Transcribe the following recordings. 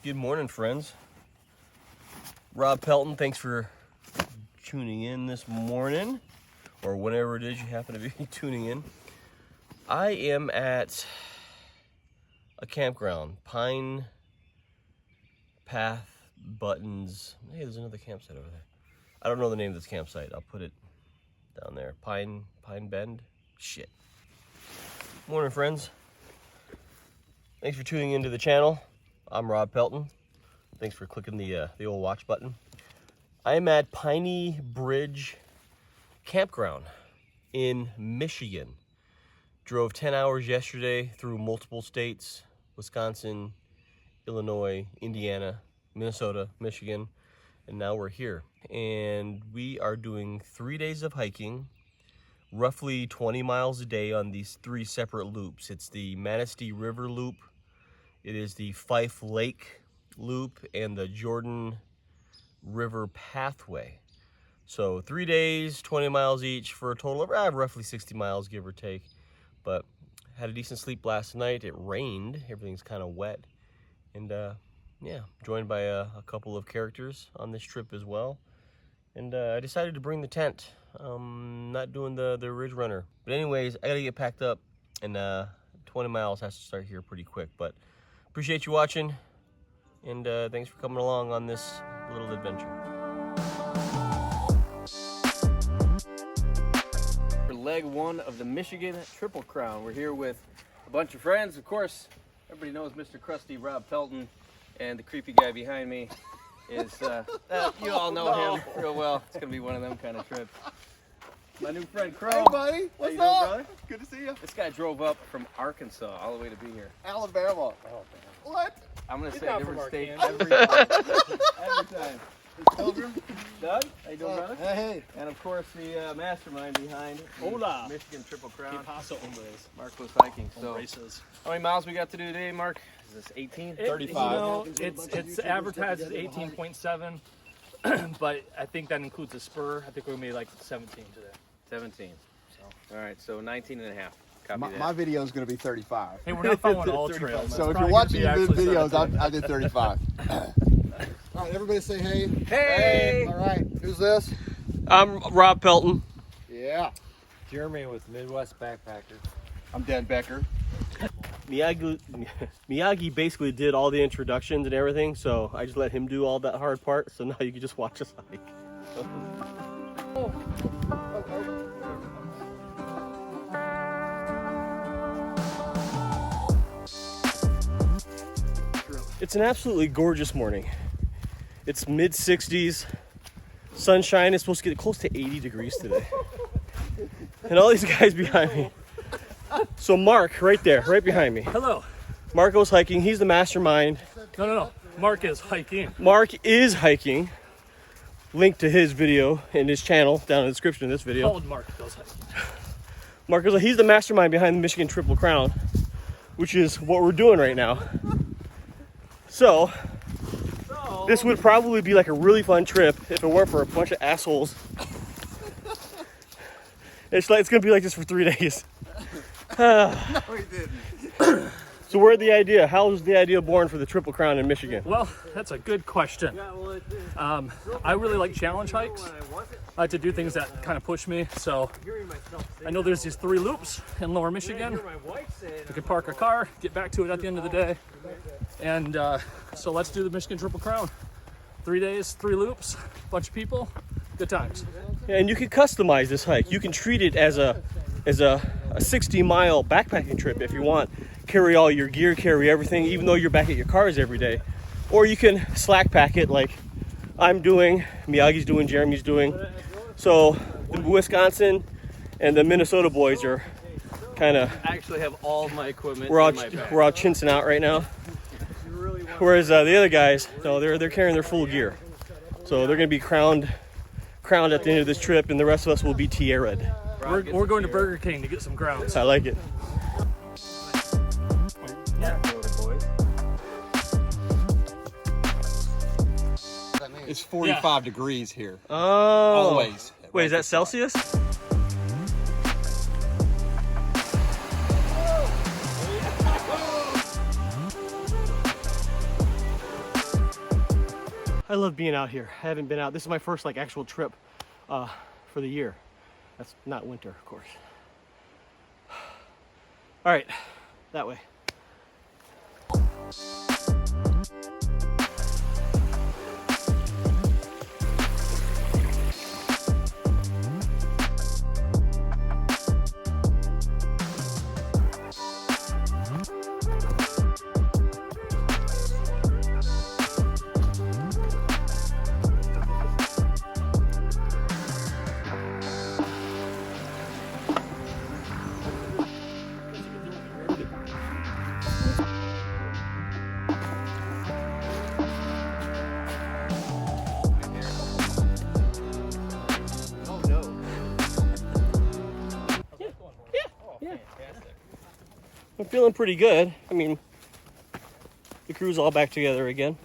Good morning, friends. Rob Pelton, thanks for tuning in this morning, or whenever it is you happen to be tuning in. I am at a campground, Pine Path Buttons. Hey, there's another campsite over there. I don't know the name of this campsite. I'll put it down there. Pine Bend? Shit. Morning, friends. Thanks for tuning into the channel. I'm Rob Pelton. Thanks for clicking the old watch button. I'm at Piney Bridge Campground in Michigan. Drove 10 hours yesterday through multiple states: Wisconsin, Illinois, Indiana, Minnesota, Michigan, and now we're here. And we are doing 3 days of hiking, roughly 20 miles a day on these 3 separate loops. It's the Manistee River Loop, it is the Fife Lake Loop, and the Jordan River Pathway. So 3 days, 20 miles each for a total of roughly 60 miles, give or take. But had a decent sleep last night. It rained, everything's kind of wet. And yeah, joined by a couple of characters on this trip as well. And I decided to bring the tent. Not doing the Ridge Runner. But anyways, I gotta get packed up, and 20 miles has to start here pretty quick. But appreciate you watching, and thanks for coming along on this little adventure. For leg 1 of the Michigan Triple Crown, we're here with a bunch of friends. Of course, everybody knows Mr. Krusty Rob Pelton, and the creepy guy behind me is, you all know him real well. It's gonna be one of them kind of trips. My new friend Crow. Hey buddy, what's How you up? doing, brother? Good to see you. This guy drove up from Arkansas all the way to be here. Alabama. Oh, man. What? I'm gonna He's say not a different from state Arkansas. every time. Pilgrim, Doug, how you doing, brother? Hey. And of course the mastermind behind the Hola. Michigan Triple Crown, Paso hombres. Mark was hiking. So, Races. how many miles we got to do today, Mark? Is this 18? 35. You know, it's advertised as 18.7, but I think that includes a spur. I think we're gonna be like 17 today. 17. All right, so 19 and a half. Copy that. My video is going to be 35. Hey, we're not following all trails. So if It's you're probably watching the gonna be actually videos, 17. I did 35. All right, everybody say hey. Hey! All right, who's this? I'm Rob Pelton. Yeah. Jeremy with Midwest Backpacker. I'm Dan Becker. Miyagi basically did all the introductions and everything, so I just let him do all that hard part, so now you can just watch us hike. It's an absolutely gorgeous morning. It's mid-60s, sunshine is supposed to get close to 80 degrees today. And all these guys behind me. So Mark, right there, right behind me. Hello. Mark goes hiking, he's the mastermind. No. Mark is hiking. Mark is hiking. Link to his video and his channel down in the description of this video. Called Mark goes hiking. Mark goes, he's the mastermind behind the Michigan Triple Crown, which is what we're doing right now. So this would probably be like a really fun trip if it weren't for a bunch of assholes. It's gonna be like this for 3 days. No, he didn't. So where's the idea? How was the idea born for the Triple Crown in Michigan? Well, that's a good question. I really like challenge hikes. I like to do things that kind of push me. So I know there's these 3 loops in Lower Michigan. We can park a car, get back to it at the end of the day. And so let's do the Michigan Triple Crown. 3 days, 3 loops, bunch of people, good times. And you can customize this hike. You can treat it as a 60-mile backpacking trip if you want. Carry all your gear, carry everything, even though you're back at your cars every day. Or you can slack pack it like I'm doing, Miyagi's doing, Jeremy's doing. So the Wisconsin and the Minnesota boys are kind of, I actually have all my equipment we're all in my bag. chinsing out right now. Whereas the other guys, no, they're carrying their full gear. So they're gonna be crowned at the end of this trip, and the rest of us will be tiara'd. We're going to Burger King to get some grounds. I like it. It's 45 degrees here. Oh. Always. Wait, is that Celsius? I love being out here. I haven't been out. This is my first like actual trip for the year. That's not winter, of course. All right, that way. I'm feeling pretty good. I mean, the crew's all back together again.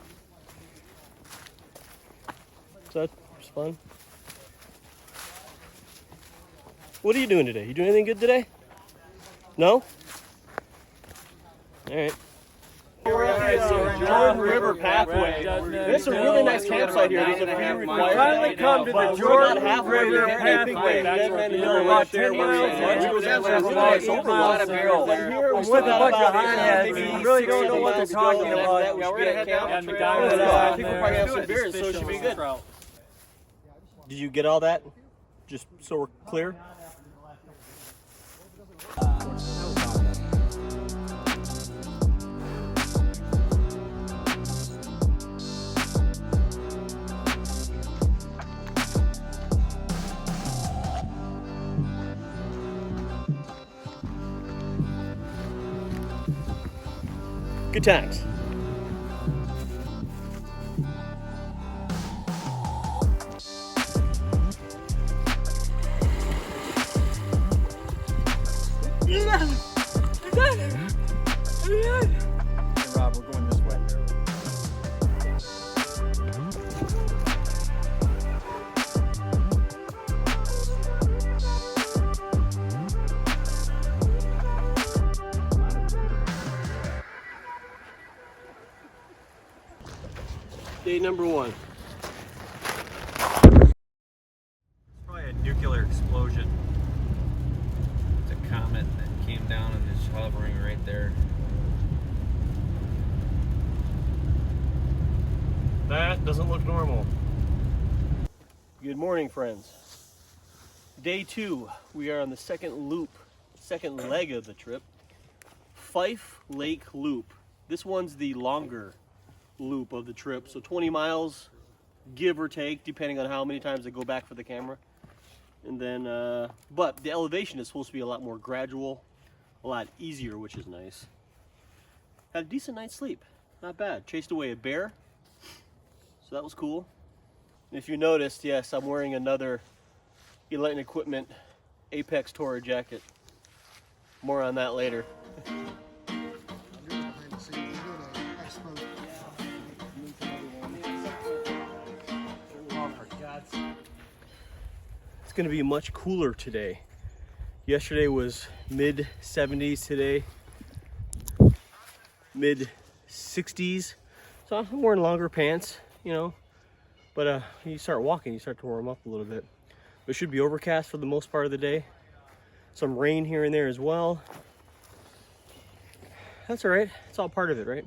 So that's fun. What are you doing today? You doing anything good today? No? All right. Jordan River Pathway. This is a really nice campsite here. There's a few required. Finally come to the Jordan River Pathway. About 10 miles. With a bunch of hotheads who really don't know what they're talking about. Yeah, we're gonna head down And the the trail. guy was People probably have some beers, so it should be good. Did you get all that? Just so we're clear? Good times. Rob, we're going this way. Day number 1. Probably a nuclear explosion. It's a comet that came down and is hovering right there. That doesn't look normal. Good morning, friends. Day 2. We are on the second leg of the trip. Fife Lake Loop. This one's the longer loop of the trip, so 20 miles, give or take, depending on how many times I go back for the camera. And then, but the elevation is supposed to be a lot more gradual, a lot easier, which is nice. Had a decent night's sleep, not bad. Chased away a bear, so that was cool. And if you noticed, yes, I'm wearing another Elite Equipment Apex Tourer jacket. More on that later. It's going to be much cooler today. Yesterday was mid 70s, today mid 60s. So I'm wearing longer pants, you know, but you start walking, you start to warm up a little bit. It should be overcast for the most part of the day. Some rain here and there as well. That's all right. It's all part of it, right?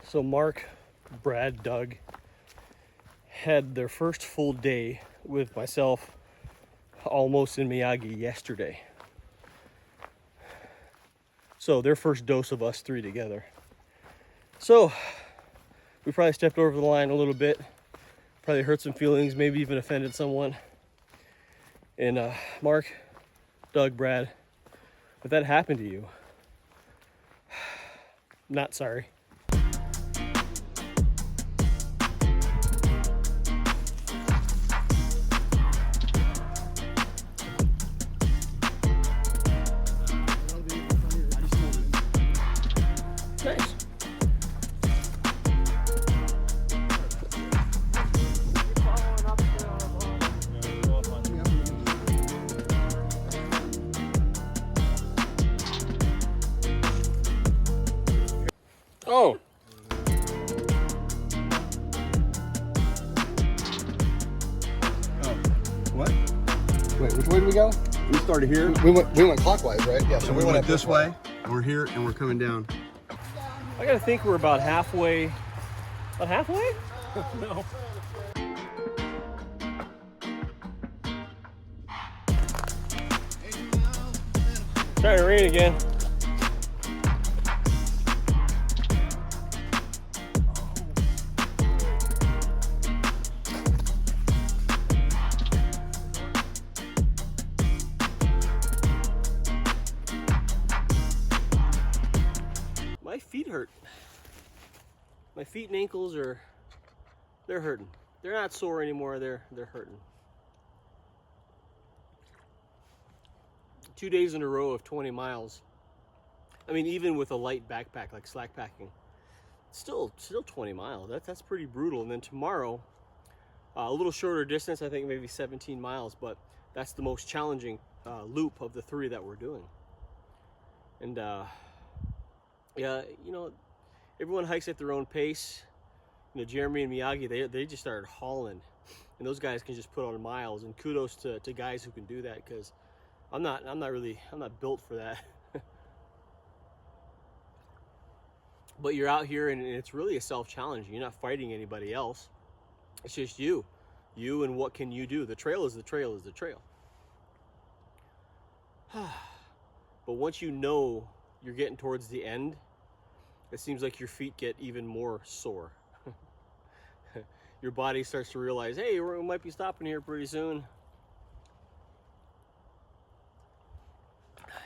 So Mark, Brad, Doug had their first full day with myself almost in Miyagi yesterday. So their first dose of us 3 together. So we probably stepped over the line a little bit, probably hurt some feelings, maybe even offended someone. And Mark, Doug, Brad, if that happened to you, not sorry. Nice. Oh. What? Wait, which way do we go? We started here. We went clockwise, right? Yeah, So we went this way. And we're here and we're coming down. I gotta think we're about halfway. About halfway? No. Starting to rain again. My feet hurt. My feet and ankles they're hurting. They're not sore anymore, they're hurting. 2 days in a row of 20 miles. I mean, even with a light backpack, like slack packing, still 20 miles. That's pretty brutal. And then tomorrow, a little shorter distance, I think maybe 17 miles, but that's the most challenging loop of the 3 that we're doing. And yeah, you know, everyone hikes at their own pace. You know, Jeremy and Miyagi, they just started hauling, and those guys can just put on miles. And kudos to guys who can do that, because I'm not built for that. But you're out here, and it's really a self-challenge. You're not fighting anybody else. It's just you and what can you do. The trail is the trail is the trail. But once you know you're getting towards the end, it seems like your feet get even more sore. Your body starts to realize, hey, we might be stopping here pretty soon.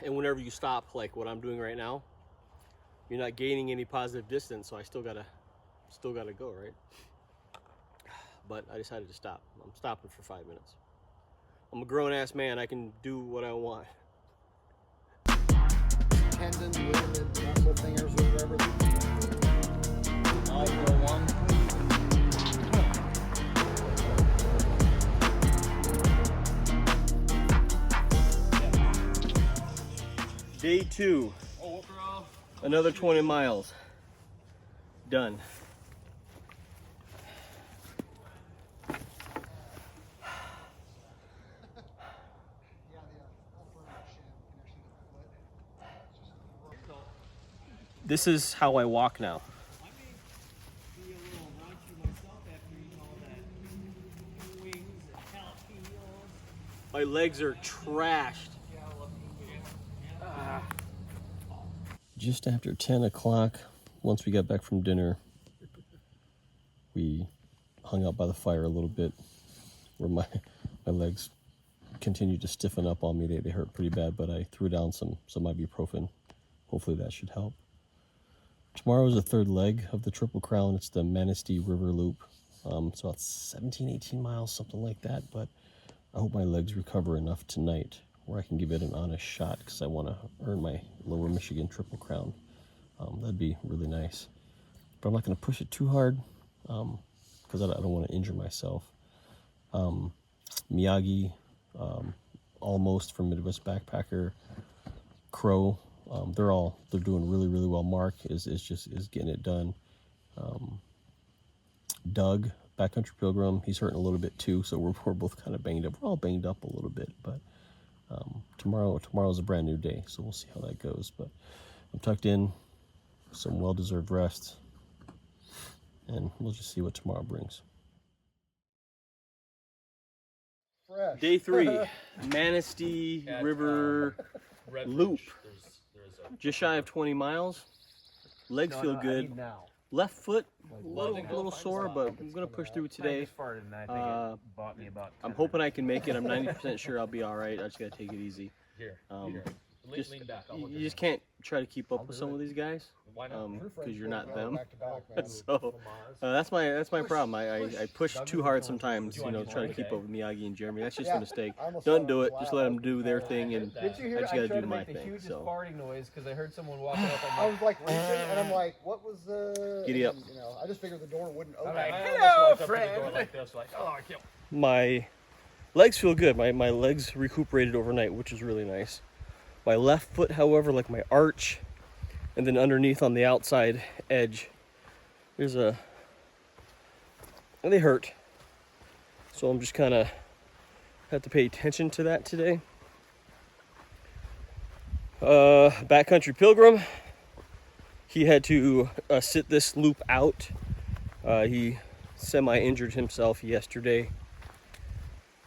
And whenever you stop, like what I'm doing right now, you're not gaining any positive distance, so I still gotta go, right? But I decided to stop. I'm stopping for 5 minutes. I'm a grown-ass man. I can do what I want. Tendon, ligament, muscle fingers, whatever. Inaugural one. Day 2. Another 20 miles. Done. This is how I walk now. My legs are trashed. Just after 10 o'clock, once we got back from dinner, we hung out by the fire a little bit, where my legs continued to stiffen up on me. They hurt pretty bad, but I threw down some ibuprofen. Hopefully that should help. Tomorrow is the 3rd leg of the Triple Crown. It's the Manistee River Loop. It's about 17, 18 miles, something like that, but I hope my legs recover enough tonight where I can give it an honest shot, because I want to earn my Lower Michigan Triple Crown. That'd be really nice. But I'm not going to push it too hard, because I don't want to injure myself. Miyagi, Almost from Midwest Backpacker, Crow, they're doing really, really well. Mark is getting it done. Doug, Backcountry Pilgrim, he's hurting a little bit too, so we're both kind of banged up. We're all banged up a little bit, but tomorrow's a brand new day, so we'll see how that goes. But I'm tucked in, some well-deserved rest, and we'll just see what tomorrow brings. Fresh. Day 3, Manistee River Loop. Just shy of 20 miles. Legs feel good. Left foot, a little sore, but I'm going to push through today. I'm hoping I can make it. I'm 90% sure I'll be all right. I just got to take it easy. You just can't try to keep up with some of these guys, because you're not them. So that's my problem. I push too hard sometimes, you know, trying to keep up with Miyagi and Jeremy. That's just a mistake. Don't do it. Just let them do their thing, and I just got to do my thing. So farting noise because I heard someone walking up. I was like reaching, and I'm like, what was the? Giddy up. You know, I just figured the door wouldn't open. Hello, friend. my legs feel good. My legs recuperated overnight, which is really nice. My left foot, however, like my arch, And then underneath on the outside edge, there's and they hurt. So I'm just kind of have to pay attention to that today. Backcountry Pilgrim, he had to sit this loop out. He semi-injured himself yesterday.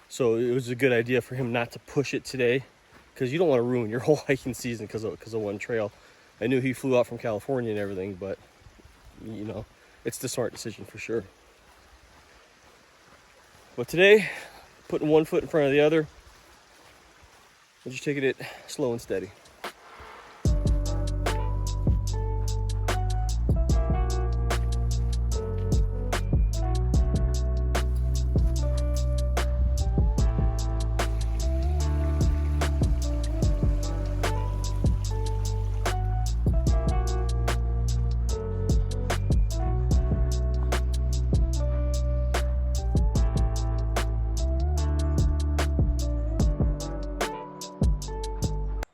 So it was a good idea for him not to push it today, because you don't want to ruin your whole hiking season because of one trail. I knew he flew out from California and everything, but you know, it's the smart decision for sure. But today, putting one foot in front of the other, we're just taking it slow and steady.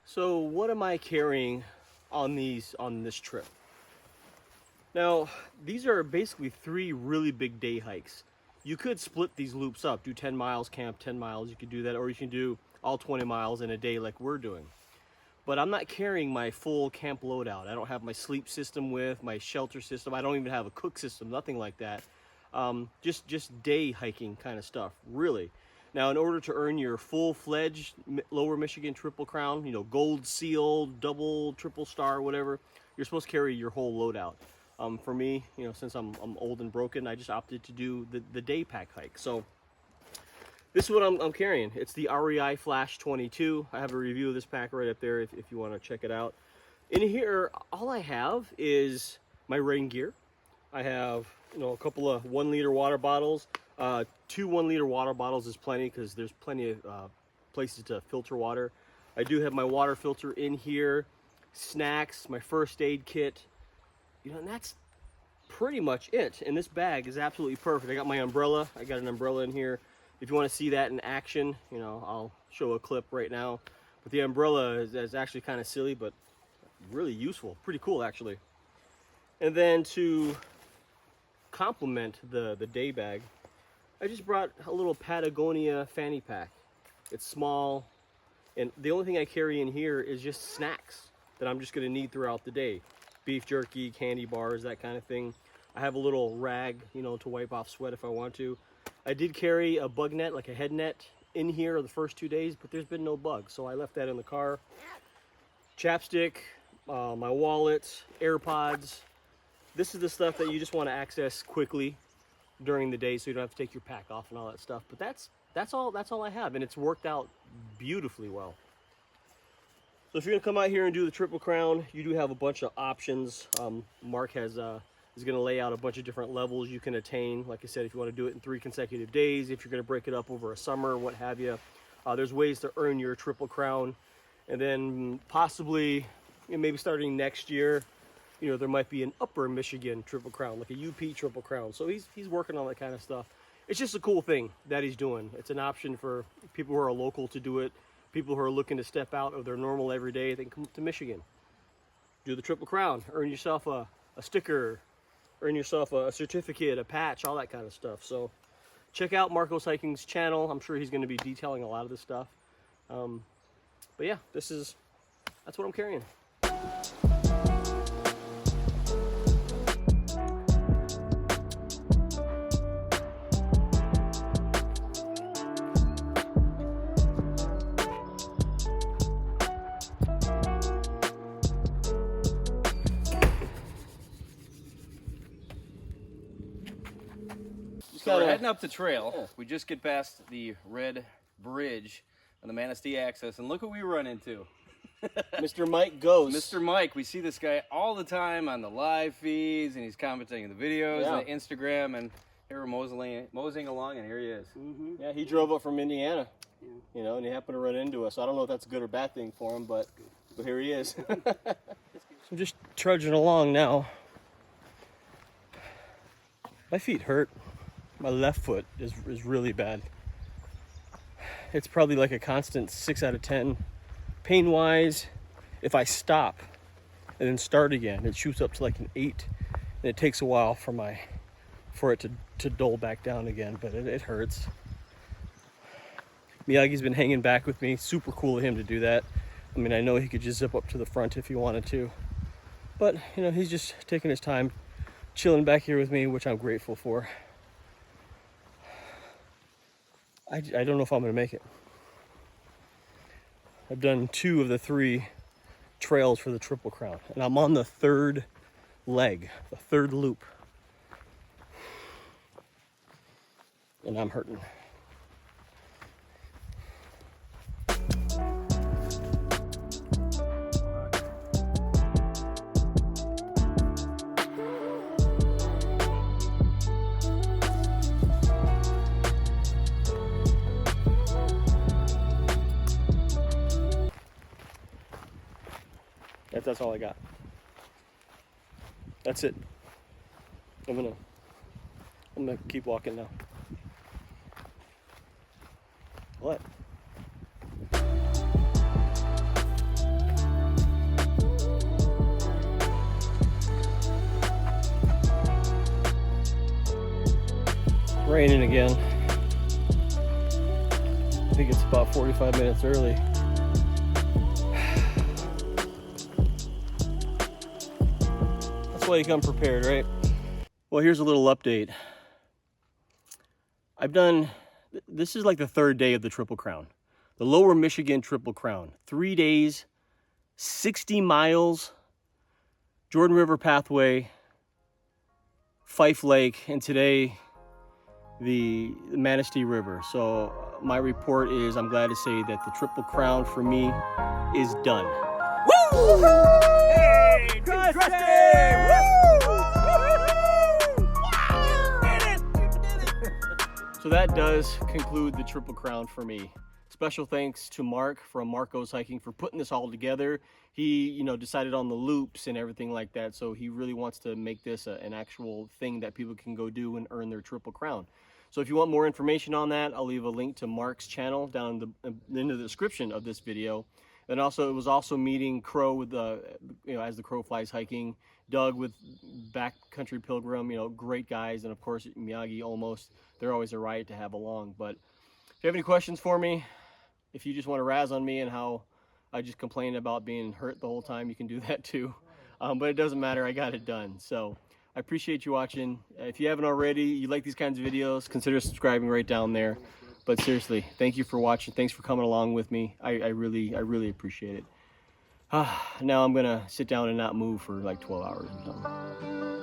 So what am I carrying on this trip? Now, these are basically 3 really big day hikes. You could split these loops up, do 10 miles, camp 10 miles, you could do that, or you can do all 20 miles in a day like we're doing. But I'm not carrying my full camp loadout. I don't have my sleep system with, my shelter system. I don't even have a cook system, nothing like that. Just day hiking kind of stuff, really. Now, in order to earn your full-fledged Lower Michigan Triple Crown, you know, gold seal, double, triple star, whatever, you're supposed to carry your whole loadout. For me, you know, since I'm old and broken, I just opted to do the day pack hike. So this is what I'm carrying. It's the REI Flash 22. I have a review of this pack right up there if you want to check it out. In here, all I have is my rain gear. I have, you know, a couple of 1 liter water bottles. 2 1 liter water bottles is plenty because there's plenty of places to filter water. I do have my water filter in here, snacks, my first aid kit, you know, and that's pretty much it. And this bag is absolutely perfect. I got my umbrella. I got an umbrella in here. If you want to see that in action, you know, I'll show a clip right now. But the umbrella is actually kind of silly, but really useful. Pretty cool, actually. And then to complement the day bag, I just brought a little Patagonia fanny pack. It's small, and the only thing I carry in here is just snacks that I'm just going to need throughout the day. Beef jerky, candy bars, that kind of thing. I have a little rag, you know, to wipe off sweat if I want to. I did carry a bug net, like a head net, in here the first 2 days, but there's been no bugs, so I left that in the car. Chapstick, my wallet, AirPods. This is the stuff that you just want to access quickly during the day, so you don't have to take your pack off and all that stuff. But that's all I have, and it's worked out beautifully well. So if you're gonna come out here and do the Triple Crown, you do have a bunch of options. Mark is gonna lay out a bunch of different levels you can attain. Like I said, if you want to do it in 3 consecutive days, if you're gonna break it up over a summer, what have you, there's ways to earn your Triple Crown. And then possibly, you know, maybe starting next year, you know, there might be an Upper Michigan Triple Crown, like a UP Triple Crown. So he's working on that kind of stuff. It's just a cool thing that he's doing. It's an option for people who are local to do it, people who are looking to step out of their normal everyday. They can come to Michigan, do the Triple Crown, earn yourself a sticker, earn yourself a certificate, a patch, all that kind of stuff. So check out Marcos Hiking's channel. I'm sure he's going to be detailing a lot of this stuff. But yeah, that's what I'm carrying. So we're heading up the trail. Yeah. We just get past the red bridge on the Manistee access, and look what we run into. Mr. Mike Ghost. Mr. Mike, we see this guy all the time on the live feeds, and he's commenting in the videos, and the Instagram, and here we're moseying along, and here he is. Mm-hmm. Yeah, he drove up from Indiana, you know, and he happened to run into us. I don't know if that's a good or bad thing for him, but here he is. So I'm just trudging along now. My feet hurt. My left foot is really bad. It's probably like a constant 6 out of 10. Pain-wise, if I stop and then start again. It shoots up to like an 8, and it takes a while for it to dull back down again, but it hurts. Miyagi's been hanging back with me. Super cool of him to do that. I mean, I know he could just zip up to the front if he wanted to, but you know, he's just taking his time, chilling back here with me, which I'm grateful for. I don't know if I'm gonna make it. I've done 2 of the 3 trails for the Triple Crown, and I'm on the 3rd leg, the 3rd loop, and I'm hurting. That's all I got. That's it. I'm gonna keep walking now. What? Raining again. I think it's about 45 minutes early. That's why you come prepared, right? Well, here's a little update. This is like the 3rd day of the Triple Crown. The Lower Michigan Triple Crown. 3 days, 60 miles, Jordan River Pathway, Fife Lake, and today the Manistee River. So my report is, I'm glad to say that the Triple Crown for me is done. Woo! Hey, Krusty! So that does conclude the Triple Crown for me. Special thanks to Mark from Marco's Hiking for putting this all together. He, you know, decided on the loops and everything like that. So he really wants to make this an actual thing that people can go do and earn their Triple Crown. So if you want more information on that, I'll leave a link to Mark's channel down in the description of this video. And also, it was also meeting Crow with as the Crow flies hiking, Doug with Backcountry Pilgrim, you know, great guys, and of course Miyagi almost. They're always a riot to have along. But if you have any questions for me, if you just want to razz on me and how I just complained about being hurt the whole time, you can do that too. But it doesn't matter, I got it done. So I appreciate you watching. If you haven't already, you like these kinds of videos, consider subscribing right down there. But seriously, thank you for watching. Thanks for coming along with me. I really appreciate it. Now I'm gonna sit down and not move for like 12 hours or something.